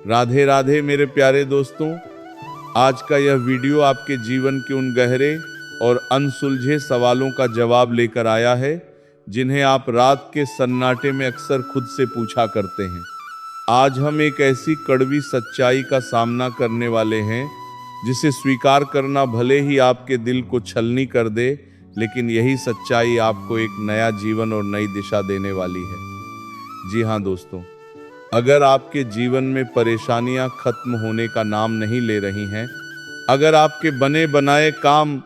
राधे राधे मेरे प्यारे दोस्तों। आज का यह वीडियो आपके जीवन के उन गहरे और अनसुलझे सवालों का जवाब लेकर आया है जिन्हें आप रात के सन्नाटे में अक्सर खुद से पूछा करते हैं। आज हम एक ऐसी कड़वी सच्चाई का सामना करने वाले हैं जिसे स्वीकार करना भले ही आपके दिल को छलनी कर दे, लेकिन यही सच्चाई आपको एक नया जीवन और नई दिशा देने वाली है। जी हाँ दोस्तों, अगर आपके जीवन में परेशानियां खत्म होने का नाम नहीं ले रही हैं, अगर आपके बने बनाए काम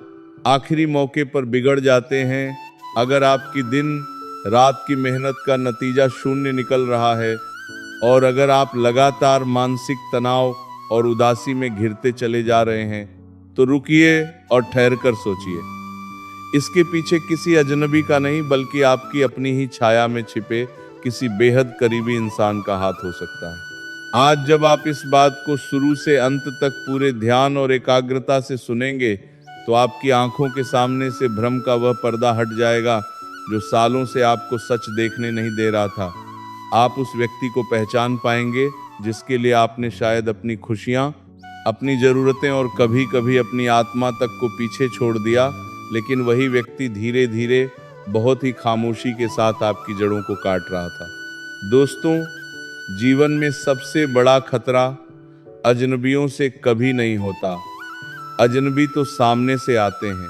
आखिरी मौके पर बिगड़ जाते हैं, अगर आपकी दिन रात की मेहनत का नतीजा शून्य निकल रहा है और अगर आप लगातार मानसिक तनाव और उदासी में घिरते चले जा रहे हैं, तो रुकिए और ठहर कर सोचिए। इसके पीछे किसी अजनबी का नहीं बल्कि आपकी अपनी ही छाया में छिपे किसी बेहद करीबी इंसान का हाथ हो सकता है। आज जब आप इस बात को शुरू से अंत तक पूरे ध्यान और एकाग्रता से सुनेंगे तो आपकी आंखों के सामने से भ्रम का वह पर्दा हट जाएगा जो सालों से आपको सच देखने नहीं दे रहा था। आप उस व्यक्ति को पहचान पाएंगे जिसके लिए आपने शायद अपनी खुशियां, अपनी ज़रूरतें और कभी कभी अपनी आत्मा तक को पीछे छोड़ दिया, लेकिन वही व्यक्ति धीरे धीरे बहुत ही खामोशी के साथ आपकी जड़ों को काट रहा था। दोस्तों, जीवन में सबसे बड़ा खतरा अजनबियों से कभी नहीं होता। अजनबी तो सामने से आते हैं।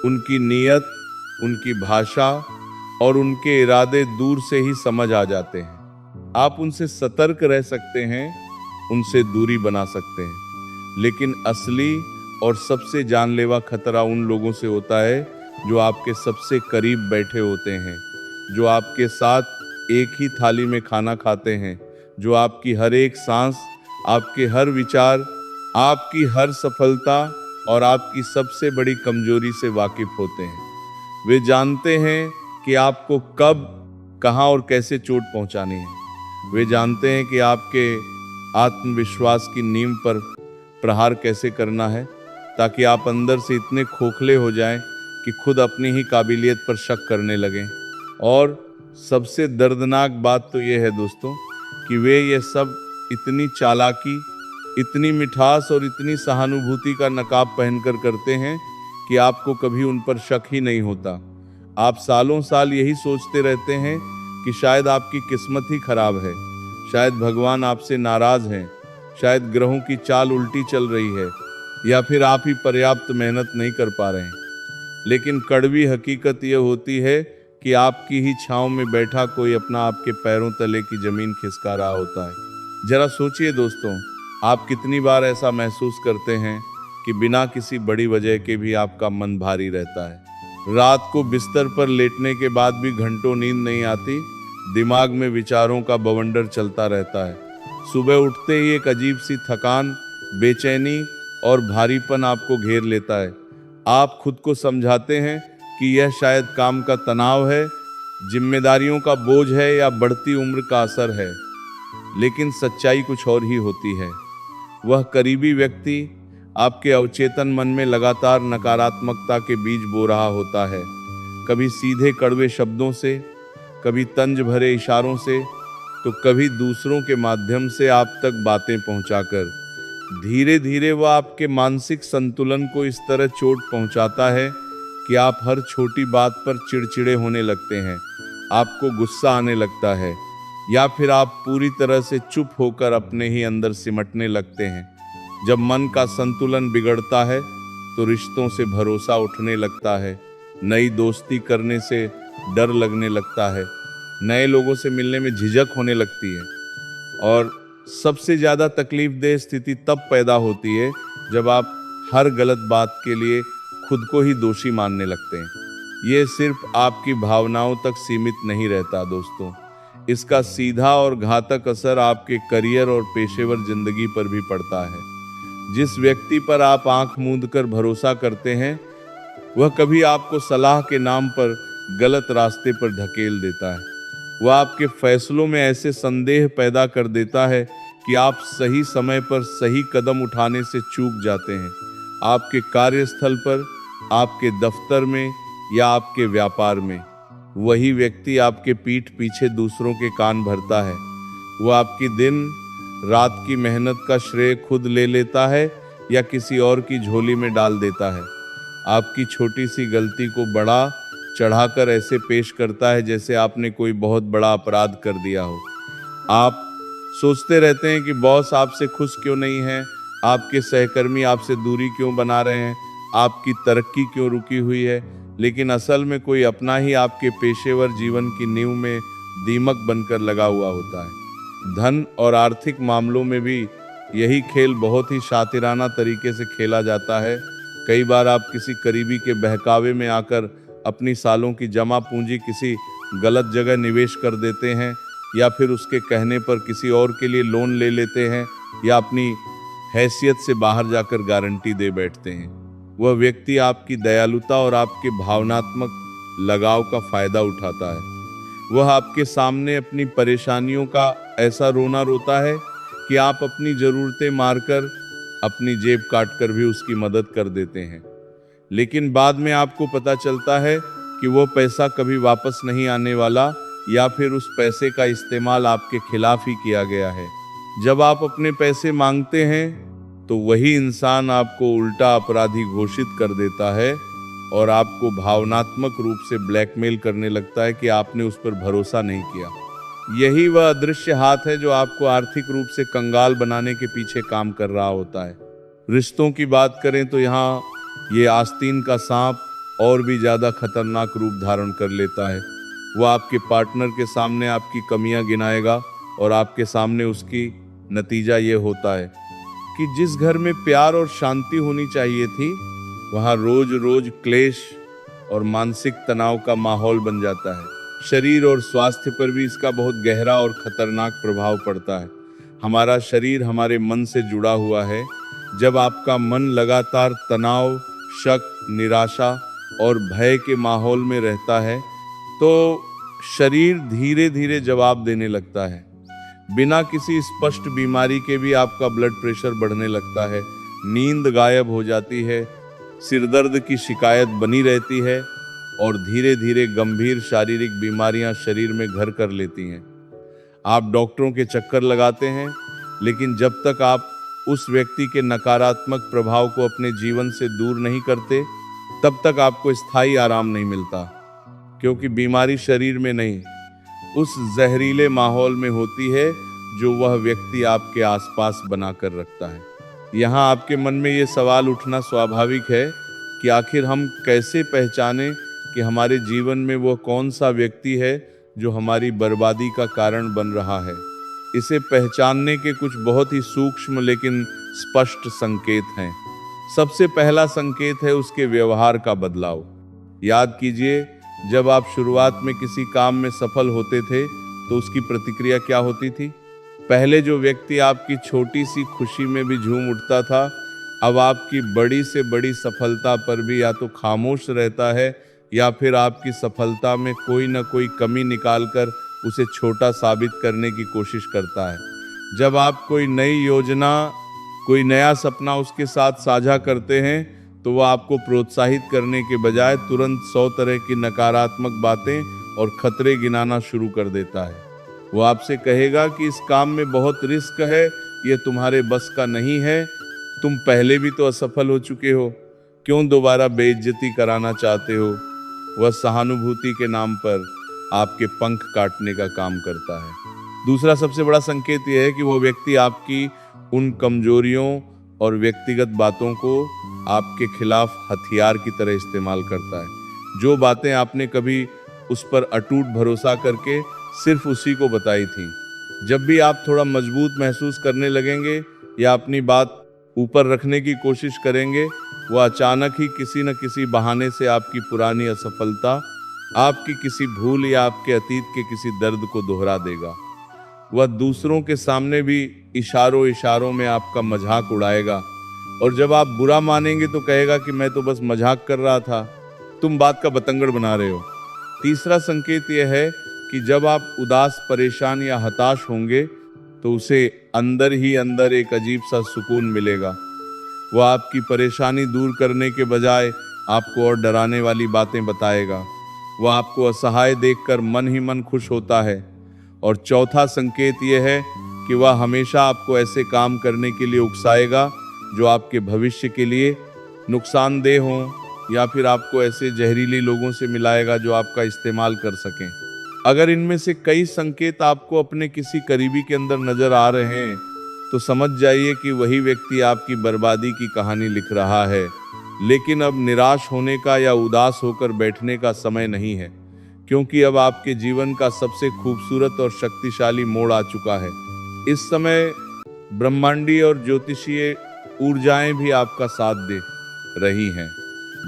उनकी नीयत, उनकी भाषा और उनके इरादे दूर से ही समझ आ जाते हैं। आप उनसे सतर्क रह सकते हैं, उनसे दूरी बना सकते हैं, लेकिन असली और सबसे जानलेवा खतरा उन लोगों से होता है जो आपके सबसे करीब बैठे होते हैं, जो आपके साथ एक ही थाली में खाना खाते हैं, जो आपकी हर एक सांस, आपके हर विचार, आपकी हर सफलता और आपकी सबसे बड़ी कमजोरी से वाकिफ होते हैं। वे जानते हैं कि आपको कब, कहां और कैसे चोट पहुंचानी है। वे जानते हैं कि आपके आत्मविश्वास की नींव पर प्रहार कैसे करना है, ताकि आप अंदर से इतने खोखले हो जाएं कि खुद अपनी ही काबिलियत पर शक करने लगें। और सबसे दर्दनाक बात तो ये है दोस्तों कि वे ये सब इतनी चालाकी, इतनी मिठास और इतनी सहानुभूति का नकाब पहनकर करते हैं कि आपको कभी उन पर शक ही नहीं होता। आप सालों साल यही सोचते रहते हैं कि शायद आपकी किस्मत ही खराब है, शायद भगवान आपसे नाराज हैं, शायद ग्रहों की चाल उल्टी चल रही है, या फिर आप ही पर्याप्त मेहनत नहीं कर पा रहे हैं। लेकिन कड़वी हकीकत यह होती है कि आपकी ही छांव में बैठा कोई अपना आपके पैरों तले की जमीन खिसका रहा होता है। जरा सोचिए दोस्तों, आप कितनी बार ऐसा महसूस करते हैं कि बिना किसी बड़ी वजह के भी आपका मन भारी रहता है। रात को बिस्तर पर लेटने के बाद भी घंटों नींद नहीं आती, दिमाग में विचारों का बवंडर चलता रहता है। सुबह उठते ही एक अजीब सी थकान, बेचैनी और भारीपन आपको घेर लेता है। आप खुद को समझाते हैं कि यह शायद काम का तनाव है, जिम्मेदारियों का बोझ है या बढ़ती उम्र का असर है, लेकिन सच्चाई कुछ और ही होती है। वह करीबी व्यक्ति आपके अवचेतन मन में लगातार नकारात्मकता के बीज बो रहा होता है, कभी सीधे कड़वे शब्दों से, कभी तंज भरे इशारों से, तो कभी दूसरों के माध्यम से आप तक बातें पहुंचाकर धीरे धीरे वह आपके मानसिक संतुलन को इस तरह चोट पहुंचाता है कि आप हर छोटी बात पर चिड़चिड़े होने लगते हैं, आपको गुस्सा आने लगता है, या फिर आप पूरी तरह से चुप होकर अपने ही अंदर सिमटने लगते हैं। जब मन का संतुलन बिगड़ता है तो रिश्तों से भरोसा उठने लगता है, नई दोस्ती करने से डर लगने लगता है, नए लोगों से मिलने में झिझक होने लगती है, और सबसे ज़्यादा तकलीफदेह स्थिति तब पैदा होती है जब आप हर गलत बात के लिए खुद को ही दोषी मानने लगते हैं। ये सिर्फ आपकी भावनाओं तक सीमित नहीं रहता दोस्तों, इसका सीधा और घातक असर आपके करियर और पेशेवर जिंदगी पर भी पड़ता है। जिस व्यक्ति पर आप आंख मूंद कर भरोसा करते हैं, वह कभी आपको सलाह के नाम पर गलत रास्ते पर धकेल देता है। वह आपके फैसलों में ऐसे संदेह पैदा कर देता है कि आप सही समय पर सही कदम उठाने से चूक जाते हैं। आपके कार्यस्थल पर, आपके दफ्तर में या आपके व्यापार में वही व्यक्ति आपके पीठ पीछे दूसरों के कान भरता है। वह आपकी दिन, रात की मेहनत का श्रेय खुद ले लेता है या किसी और की झोली में डाल देता है। आपकी छोटी सी गलती को बड़ा चढ़ाकर ऐसे पेश करता है जैसे आपने कोई बहुत बड़ा अपराध कर दिया हो। आप सोचते रहते हैं कि बॉस आपसे खुश क्यों नहीं है, आपके सहकर्मी आपसे दूरी क्यों बना रहे हैं, आपकी तरक्की क्यों रुकी हुई है, लेकिन असल में कोई अपना ही आपके पेशेवर जीवन की नींव में दीमक बनकर लगा हुआ होता है। धन और आर्थिक मामलों में भी यही खेल बहुत ही शातिराना तरीके से खेला जाता है। कई बार आप किसी करीबी के बहकावे में आकर अपनी सालों की जमा पूंजी किसी गलत जगह निवेश कर देते हैं, या फिर उसके कहने पर किसी और के लिए लोन ले लेते हैं, या अपनी हैसियत से बाहर जाकर गारंटी दे बैठते हैं। वह व्यक्ति आपकी दयालुता और आपके भावनात्मक लगाव का फायदा उठाता है। वह आपके सामने अपनी परेशानियों का ऐसा रोना रोता है कि आप अपनी जरूरतें मारकर, अपनी जेब काटकर भी उसकी मदद कर देते हैं। लेकिन बाद में आपको पता चलता है कि वो पैसा कभी वापस नहीं आने वाला, या फिर उस पैसे का इस्तेमाल आपके खिलाफ ही किया गया है। जब आप अपने पैसे मांगते हैं तो वही इंसान आपको उल्टा अपराधी घोषित कर देता है और आपको भावनात्मक रूप से ब्लैकमेल करने लगता है कि आपने उस पर भरोसा नहीं किया। यही वह अदृश्य हाथ है जो आपको आर्थिक रूप से कंगाल बनाने के पीछे काम कर रहा होता है। रिश्तों की बात करें तो यहाँ ये आस्तीन का सांप और भी ज़्यादा खतरनाक रूप धारण कर लेता है। वह आपके पार्टनर के सामने आपकी कमियां गिनाएगा और आपके सामने उसकी नतीजा ये होता है कि जिस घर में प्यार और शांति होनी चाहिए थी, वहाँ रोज रोज क्लेश और मानसिक तनाव का माहौल बन जाता है। शरीर और स्वास्थ्य पर भी इसका बहुत गहरा और खतरनाक प्रभाव पड़ता है। हमारा शरीर हमारे मन से जुड़ा हुआ है। जब आपका मन लगातार तनाव, शक, निराशा और भय के माहौल में रहता है तो शरीर धीरे धीरे जवाब देने लगता है। बिना किसी स्पष्ट बीमारी के भी आपका ब्लड प्रेशर बढ़ने लगता है, नींद गायब हो जाती है, सिरदर्द की शिकायत बनी रहती है और धीरे धीरे गंभीर शारीरिक बीमारियां शरीर में घर कर लेती हैं। आप डॉक्टरों के चक्कर लगाते हैं, लेकिन जब तक आप उस व्यक्ति के नकारात्मक प्रभाव को अपने जीवन से दूर नहीं करते, तब तक आपको स्थायी आराम नहीं मिलता, क्योंकि बीमारी शरीर में नहीं, उस जहरीले माहौल में होती है जो वह व्यक्ति आपके आसपास बनाकर रखता है। यहाँ आपके मन में ये सवाल उठना स्वाभाविक है कि आखिर हम कैसे पहचानें कि हमारे जीवन में वो कौन सा व्यक्ति है जो हमारी बर्बादी का कारण बन रहा है। इसे पहचानने के कुछ बहुत ही सूक्ष्म लेकिन स्पष्ट संकेत हैं। सबसे पहला संकेत है उसके व्यवहार का बदलाव। याद कीजिए, जब आप शुरुआत में किसी काम में सफल होते थे तो उसकी प्रतिक्रिया क्या होती थी? पहले जो व्यक्ति आपकी छोटी सी खुशी में भी झूम उठता था, अब आपकी बड़ी से बड़ी सफलता पर भी या तो खामोश रहता है या फिर आपकी सफलता में कोई न कोई कमी निकालकर उसे छोटा साबित करने की कोशिश करता है। जब आप कोई नई योजना, कोई नया सपना उसके साथ साझा करते हैं तो वह आपको प्रोत्साहित करने के बजाय तुरंत 100 तरह की नकारात्मक बातें और खतरे गिनाना शुरू कर देता है। वो आपसे कहेगा कि इस काम में बहुत रिस्क है, ये तुम्हारे बस का नहीं है, तुम पहले भी तो असफल हो चुके हो, क्यों दोबारा बेइज्जती कराना चाहते हो। वह सहानुभूति के नाम पर आपके पंख काटने का काम करता है। दूसरा सबसे बड़ा संकेत यह है कि वो व्यक्ति आपकी उन कमजोरियों और व्यक्तिगत बातों को आपके खिलाफ हथियार की तरह इस्तेमाल करता है। जो बातें आपने कभी उस पर अटूट भरोसा करके सिर्फ उसी को बताई थी, जब भी आप थोड़ा मजबूत महसूस करने लगेंगे या अपनी बात ऊपर रखने की कोशिश करेंगे, वह अचानक ही किसी न किसी बहाने से आपकी पुरानी असफलता, आपकी किसी भूल या आपके अतीत के किसी दर्द को दोहरा देगा। वह दूसरों के सामने भी इशारों इशारों में आपका मजाक उड़ाएगा और जब आप बुरा मानेंगे तो कहेगा कि मैं तो बस मजाक कर रहा था, तुम बात का बतंगड़ बना रहे हो। तीसरा संकेत यह है कि जब आप उदास, परेशान या हताश होंगे तो उसे अंदर ही अंदर एक अजीब सा सुकून मिलेगा। वह आपकी परेशानी दूर करने के बजाय आपको और डराने वाली बातें बताएगा। वह आपको असहाय देखकर मन ही मन खुश होता है। और चौथा संकेत यह है कि वह हमेशा आपको ऐसे काम करने के लिए उकसाएगा जो आपके भविष्य के लिए नुकसानदेह हों, या फिर आपको ऐसे जहरीले लोगों से मिलाएगा जो आपका इस्तेमाल कर सकें। अगर इनमें से कई संकेत आपको अपने किसी करीबी के अंदर नजर आ रहे हैं तो समझ जाइए कि वही व्यक्ति आपकी बर्बादी की कहानी लिख रहा है। लेकिन अब निराश होने का या उदास होकर बैठने का समय नहीं है, क्योंकि अब आपके जीवन का सबसे खूबसूरत और शक्तिशाली मोड़ आ चुका है। इस समय ब्रह्मांडीय और ज्योतिषीय ऊर्जाएं भी आपका साथ दे रही हैं।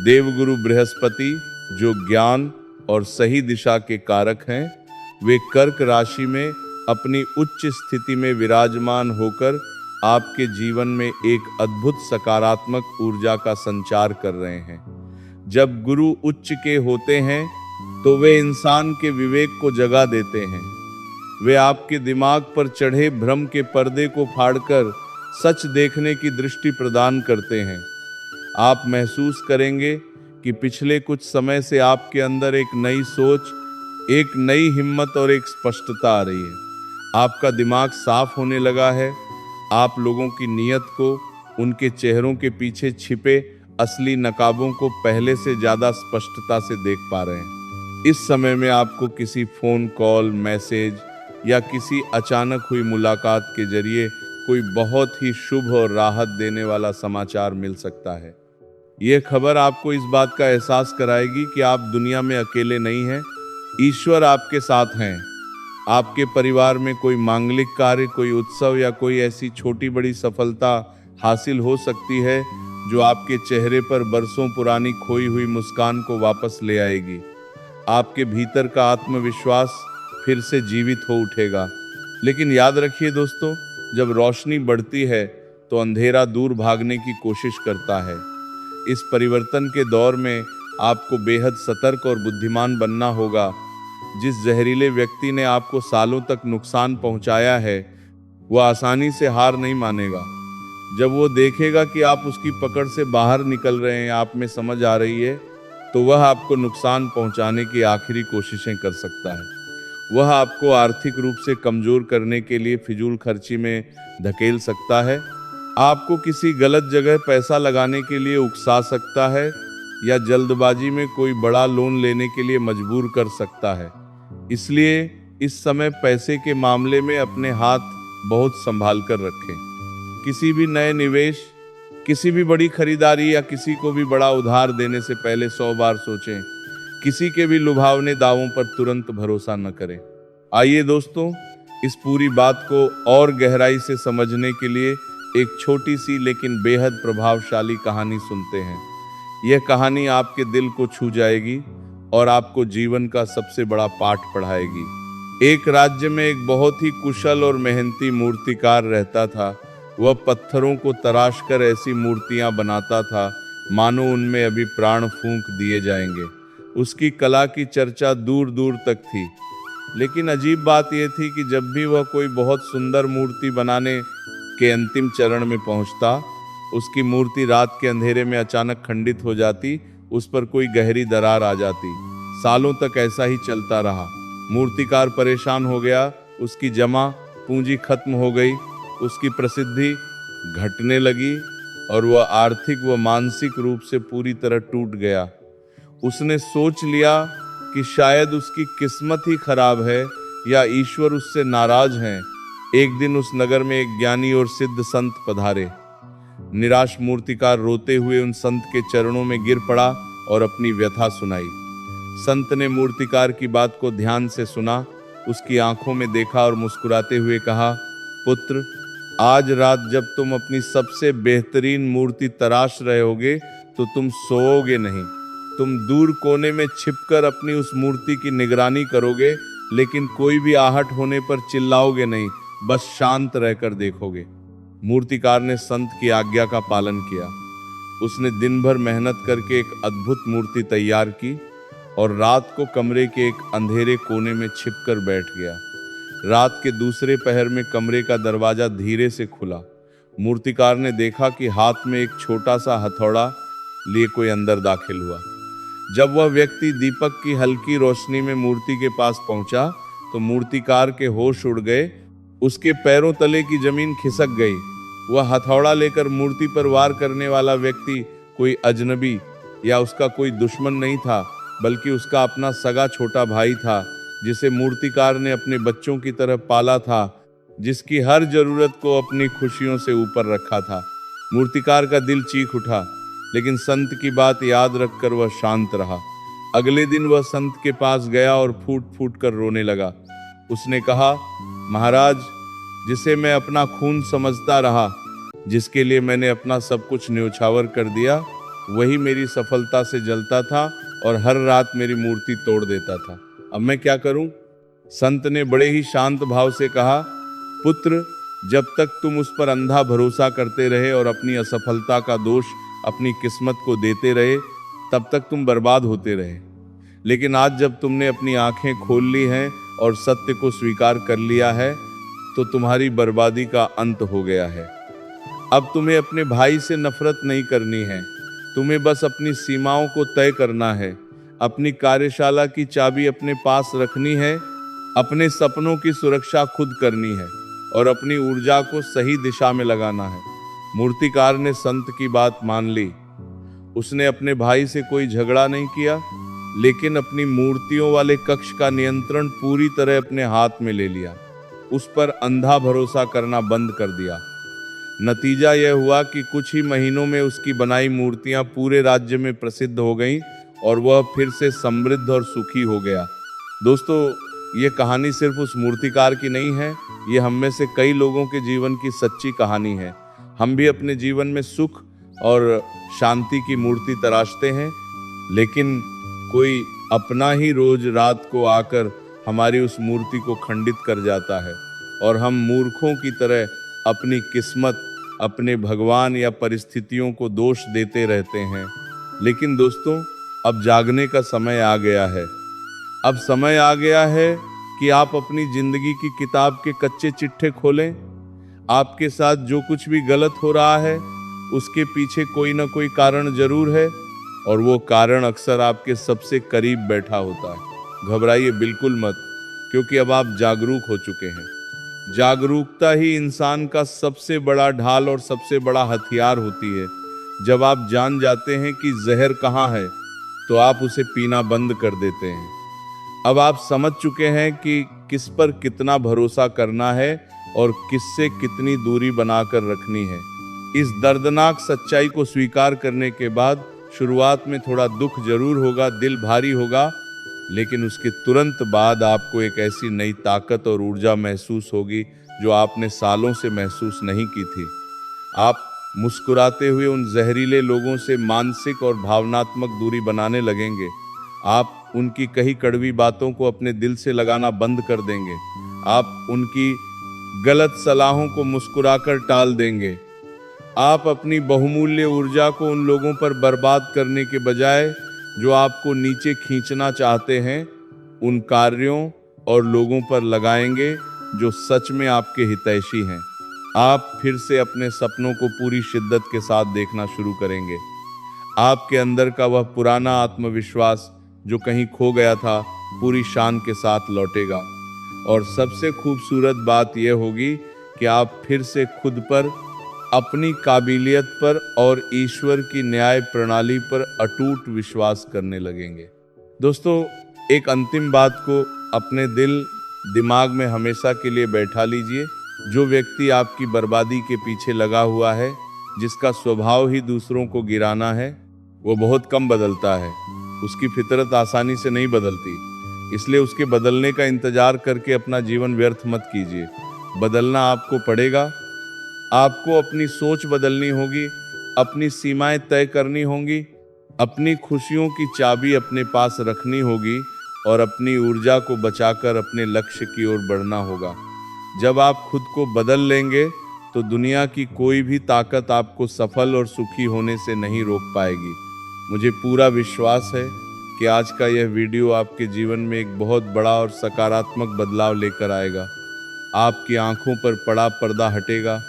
देवगुरु बृहस्पति, जो ज्ञान और सही दिशा के कारक हैं, वे कर्क राशि में अपनी उच्च स्थिति में विराजमान होकर आपके जीवन में एक अद्भुत सकारात्मक ऊर्जा का संचार कर रहे हैं। जब गुरु उच्च के होते हैं तो वे इंसान के विवेक को जगा देते हैं। वे आपके दिमाग पर चढ़े भ्रम के पर्दे को फाड़कर सच देखने की दृष्टि प्रदान करते हैं। आप महसूस करेंगे कि पिछले कुछ समय से आपके अंदर एक नई सोच, एक नई हिम्मत और एक स्पष्टता आ रही है। आपका दिमाग साफ होने लगा है। आप लोगों की नीयत को, उनके चेहरों के पीछे छिपे असली नकाबों को पहले से ज्यादा स्पष्टता से देख पा रहे हैं। इस समय में आपको किसी फोन कॉल, मैसेज या किसी अचानक हुई मुलाकात के जरिए कोई बहुत ही शुभ और राहत देने वाला समाचार मिल सकता है। यह खबर आपको इस बात का एहसास कराएगी कि आप दुनिया में अकेले नहीं हैं। ईश्वर आपके साथ हैं। आपके परिवार में कोई मांगलिक कार्य, कोई उत्सव या कोई ऐसी छोटी बड़ी सफलता हासिल हो सकती है जो आपके चेहरे पर बरसों पुरानी खोई हुई मुस्कान को वापस ले आएगी। आपके भीतर का आत्मविश्वास फिर से जीवित हो उठेगा। लेकिन याद रखिए दोस्तों, जब रोशनी बढ़ती है तो अंधेरा दूर भागने की कोशिश करता है। इस परिवर्तन के दौर में आपको बेहद सतर्क और बुद्धिमान बनना होगा। जिस जहरीले व्यक्ति ने आपको सालों तक नुकसान पहुंचाया है, वह आसानी से हार नहीं मानेगा। जब वो देखेगा कि आप उसकी पकड़ से बाहर निकल रहे हैं, आप में समझ आ रही है, तो वह आपको नुकसान पहुंचाने की आखिरी कोशिशें कर सकता है। वह आपको आर्थिक रूप से कमजोर करने के लिए फिजूल खर्ची में धकेल सकता है, आपको किसी गलत जगह पैसा लगाने के लिए उकसा सकता है, या जल्दबाजी में कोई बड़ा लोन लेने के लिए मजबूर कर सकता है। इसलिए इस समय पैसे के मामले में अपने हाथ बहुत संभाल कर रखें। किसी भी नए निवेश, किसी भी बड़ी खरीदारी या किसी को भी बड़ा उधार देने से पहले 100 बार सोचें। किसी के भी लुभावने दावों पर तुरंत भरोसा न करें। आइए दोस्तों, इस पूरी बात को और गहराई से समझने के लिए एक छोटी सी लेकिन बेहद प्रभावशाली कहानी सुनते हैं। यह कहानी आपके दिल को छू जाएगी और आपको जीवन का सबसे बड़ा पाठ पढ़ाएगी। एक राज्य में एक बहुत ही कुशल और मेहनती मूर्तिकार रहता था। वह पत्थरों को तराश कर ऐसी मूर्तियां बनाता था मानो उनमें अभी प्राण फूंक दिए जाएंगे। उसकी कला की चर्चा दूर दूर तक थी। लेकिन अजीब बात यह थी कि जब भी वह कोई बहुत सुंदर मूर्ति बनाने के अंतिम चरण में पहुंचता, उसकी मूर्ति रात के अंधेरे में अचानक खंडित हो जाती, उस पर कोई गहरी दरार आ जाती। सालों तक ऐसा ही चलता रहा। मूर्तिकार परेशान हो गया, उसकी जमा पूंजी खत्म हो गई, उसकी प्रसिद्धि घटने लगी और वह आर्थिक व मानसिक रूप से पूरी तरह टूट गया। उसने सोच लिया कि शायद उसकी किस्मत ही खराब है या ईश्वर उससे नाराज हैं। एक दिन उस नगर में एक ज्ञानी और सिद्ध संत पधारे। निराश मूर्तिकार रोते हुए उन संत के चरणों में गिर पड़ा और अपनी व्यथा सुनाई। संत ने मूर्तिकार की बात को ध्यान से सुना, उसकी आंखों में देखा और मुस्कुराते हुए कहा, पुत्र, आज रात जब तुम अपनी सबसे बेहतरीन मूर्ति तराश रहे होगे तो तुम सोओगे नहीं। तुम दूर कोने में छिपकर अपनी उस मूर्ति की निगरानी करोगे, लेकिन कोई भी आहट होने पर चिल्लाओगे नहीं, बस शांत रहकर देखोगे। मूर्तिकार ने संत की आज्ञा का पालन किया। उसने दिन भर मेहनत करके एक अद्भुत मूर्ति तैयार की और रात को कमरे के एक अंधेरे कोने में छिपकर बैठ गया। रात के दूसरे पहर में कमरे का दरवाजा धीरे से खुला। मूर्तिकार ने देखा कि हाथ में एक छोटा सा हथौड़ा लिए कोई अंदर दाखिल हुआ। जब वह व्यक्ति दीपक की हल्की रोशनी में मूर्ति के पास पहुंचा तो मूर्तिकार के होश उड़ गए। उसके पैरों तले की जमीन खिसक गई। वह हथौड़ा लेकर मूर्ति पर वार करने वाला व्यक्ति कोई अजनबी या उसका कोई दुश्मन नहीं था, बल्कि उसका अपना सगा छोटा भाई था, जिसे मूर्तिकार ने अपने बच्चों की तरह पाला था, जिसकी हर जरूरत को अपनी खुशियों से ऊपर रखा था। मूर्तिकार का दिल चीख उठा, लेकिन संत की बात याद रखकर वह शांत रहा। अगले दिन वह संत के पास गया और फूट फूट कर रोने लगा। उसने कहा, महाराज, जिसे मैं अपना खून समझता रहा, जिसके लिए मैंने अपना सब कुछ न्योछावर कर दिया, वही मेरी सफलता से जलता था और हर रात मेरी मूर्ति तोड़ देता था। अब मैं क्या करूं? संत ने बड़े ही शांत भाव से कहा, पुत्र, जब तक तुम उस पर अंधा भरोसा करते रहे और अपनी असफलता का दोष अपनी किस्मत को देते रहे, तब तक तुम बर्बाद होते रहे। लेकिन आज जब तुमने अपनी आंखें खोल ली हैं और सत्य को स्वीकार कर लिया है, तो तुम्हारी बर्बादी का अंत हो गया है। अब तुम्हें अपने भाई से नफरत नहीं करनी है, तुम्हें बस अपनी सीमाओं को तय करना है, अपनी कार्यशाला की चाबी अपने पास रखनी है, अपने सपनों की सुरक्षा खुद करनी है और अपनी ऊर्जा को सही दिशा में लगाना है। मूर्तिकार ने संत की बात मान ली। उसने अपने भाई से कोई झगड़ा नहीं किया, लेकिन अपनी मूर्तियों वाले कक्ष का नियंत्रण पूरी तरह अपने हाथ में ले लिया। उस पर अंधा भरोसा करना बंद कर दिया। नतीजा यह हुआ कि कुछ ही महीनों में उसकी बनाई मूर्तियां पूरे राज्य में प्रसिद्ध हो गईं और वह फिर से समृद्ध और सुखी हो गया। दोस्तों, ये कहानी सिर्फ उस मूर्तिकार की नहीं है, ये हम में से कई लोगों के जीवन की सच्ची कहानी है। हम भी अपने जीवन में सुख और शांति की मूर्ति तराशते हैं, लेकिन कोई अपना ही रोज रात को आकर हमारी उस मूर्ति को खंडित कर जाता है और हम मूर्खों की तरह अपनी किस्मत, अपने भगवान या परिस्थितियों को दोष देते रहते हैं। लेकिन दोस्तों, अब जागने का समय आ गया है। अब समय आ गया है कि आप अपनी जिंदगी की किताब के कच्चे चिट्ठे खोलें। आपके साथ जो कुछ भी गलत हो रहा है, उसके पीछे कोई ना कोई कारण जरूर है और वो कारण अक्सर आपके सबसे करीब बैठा होता है। घबराइए बिल्कुल मत, क्योंकि अब आप जागरूक हो चुके हैं। जागरूकता ही इंसान का सबसे बड़ा ढाल और सबसे बड़ा हथियार होती है। जब आप जान जाते हैं कि जहर कहाँ है, तो आप उसे पीना बंद कर देते हैं। अब आप समझ चुके हैं कि किस पर कितना भरोसा करना है और किससे कितनी दूरी बनाकर रखनी है। इस दर्दनाक सच्चाई को स्वीकार करने के बाद शुरुआत में थोड़ा दुख जरूर होगा, दिल भारी होगा, लेकिन उसके तुरंत बाद आपको एक ऐसी नई ताकत और ऊर्जा महसूस होगी जो आपने सालों से महसूस नहीं की थी। आप मुस्कुराते हुए उन जहरीले लोगों से मानसिक और भावनात्मक दूरी बनाने लगेंगे। आप उनकी कही कड़वी बातों को अपने दिल से लगाना बंद कर देंगे। आप उनकी गलत सलाहों को मुस्कुराकर टाल देंगे। आप अपनी बहुमूल्य ऊर्जा को उन लोगों पर बर्बाद करने के बजाय जो आपको नीचे खींचना चाहते हैं, उन कार्यों और लोगों पर लगाएंगे जो सच में आपके हितैषी हैं। आप फिर से अपने सपनों को पूरी शिद्दत के साथ देखना शुरू करेंगे। आपके अंदर का वह पुराना आत्मविश्वास जो कहीं खो गया था, पूरी शान के साथ लौटेगा। और सबसे खूबसूरत बात यह होगी कि आप फिर से खुद पर, अपनी काबिलियत पर और ईश्वर की न्याय प्रणाली पर अटूट विश्वास करने लगेंगे। दोस्तों, एक अंतिम बात को अपने दिल दिमाग में हमेशा के लिए बैठा लीजिए। जो व्यक्ति आपकी बर्बादी के पीछे लगा हुआ है, जिसका स्वभाव ही दूसरों को गिराना है, वो बहुत कम बदलता है। उसकी फितरत आसानी से नहीं बदलती, इसलिए उसके बदलने का इंतजार करके अपना जीवन व्यर्थ मत कीजिए। बदलना आपको पड़ेगा। आपको अपनी सोच बदलनी होगी, अपनी सीमाएं तय करनी होंगी, अपनी खुशियों की चाबी अपने पास रखनी होगी और अपनी ऊर्जा को बचाकर अपने लक्ष्य की ओर बढ़ना होगा। जब आप खुद को बदल लेंगे, तो दुनिया की कोई भी ताकत आपको सफल और सुखी होने से नहीं रोक पाएगी। मुझे पूरा विश्वास है कि आज का यह वीडियो आपके जीवन में एक बहुत बड़ा और सकारात्मक बदलाव लेकर आएगा। आपकी आंखों पर पड़ा पर्दा हटेगा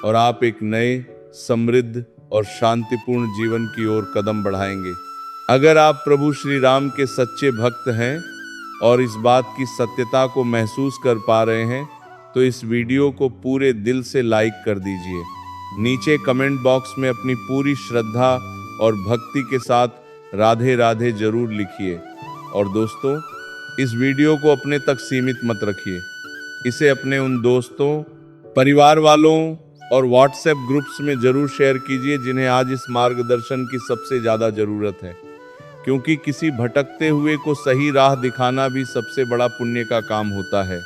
और आप एक नए, समृद्ध और शांतिपूर्ण जीवन की ओर कदम बढ़ाएंगे। अगर आप प्रभु श्री राम के सच्चे भक्त हैं और इस बात की सत्यता को महसूस कर पा रहे हैं, तो इस वीडियो को पूरे दिल से लाइक कर दीजिए। नीचे कमेंट बॉक्स में अपनी पूरी श्रद्धा और भक्ति के साथ राधे राधे जरूर लिखिए। और दोस्तों, इस वीडियो को अपने तक सीमित मत रखिए, इसे अपने उन दोस्तों, परिवार वालों और व्हाट्सएप ग्रुप्स में जरूर शेयर कीजिए जिन्हें आज इस मार्गदर्शन की सबसे ज़्यादा ज़रूरत है, क्योंकि किसी भटकते हुए को सही राह दिखाना भी सबसे बड़ा पुण्य का काम होता है।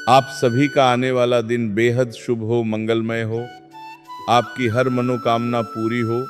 आप सभी का आने वाला दिन बेहद शुभ हो, मंगलमय हो, आपकी हर मनोकामना पूरी हो।